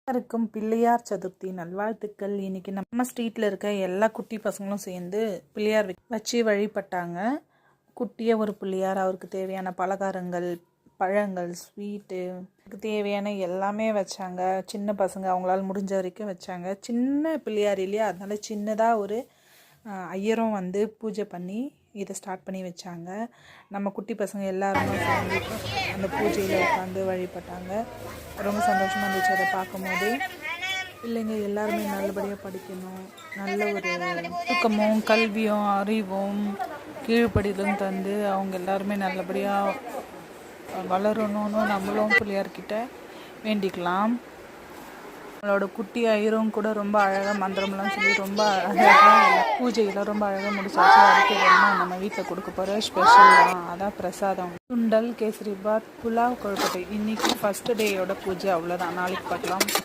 எல்லாருக்கும் பிள்ளையார் சதுர்த்தி நல்வாழ்த்துக்கள். இன்னைக்கு நம்ம ஸ்ட்ரீட்ல இருக்க எல்லா குட்டி பசங்களும் சேர்ந்து பிள்ளையார் வச்சு வழிபட்டாங்க. குட்டிய ஒரு பிள்ளையார், அவருக்கு தேவையான பலகாரங்கள், பழங்கள், ஸ்வீட்டு, தேவையான எல்லாமே வச்சாங்க. சின்ன பசங்க அவங்களால முடிஞ்ச வரைக்கும் வச்சாங்க. சின்ன பிள்ளையார் இல்லையா, அதனால சின்னதாக ஒரு ஐயரும் வந்து பூஜை பண்ணி இதை ஸ்டார்ட் பண்ணி வச்சாங்க. நம்ம குட்டி பசங்க எல்லாருமே சேர்ந்து அந்த பூஜையில் உட்காந்து வழிபட்டாங்க. ரொம்ப சந்தோஷமாக இருந்துச்சு அதை பார்க்கும்போது. பிள்ளைங்க எல்லாருமே நல்லபடியாக படிக்கணும், நல்ல ஒரு ஊக்கமும் கல்வியும் அறிவும் கீழ்ப்படிதலும் தந்து அவங்க எல்லாருமே நல்லபடியாக வளரணும்னு நம்மளும் பிள்ளையார்கிட்ட வேண்டிக்கலாம். நம்மளோட குட்டி ஐயரும் கூட ரொம்ப அழகாக மந்திரம்லாம் சொல்லி ரொம்ப அழகாக பூஜையெல்லாம் ரொம்ப அழகாக முடிச்சாச்சு. அடுத்து என்ன நம்ம வீட்டில் கொடுக்க போகிற ஸ்பெஷல் தான், அதான் பிரசாதம். சுண்டல், கேசரி பாத், புலாவ், கொழுக்கட்டை. இன்னைக்கு ஃபர்ஸ்ட் டேயோட பூஜை, அவ்வளோதான். நாளைக்கு பார்க்கலாம்.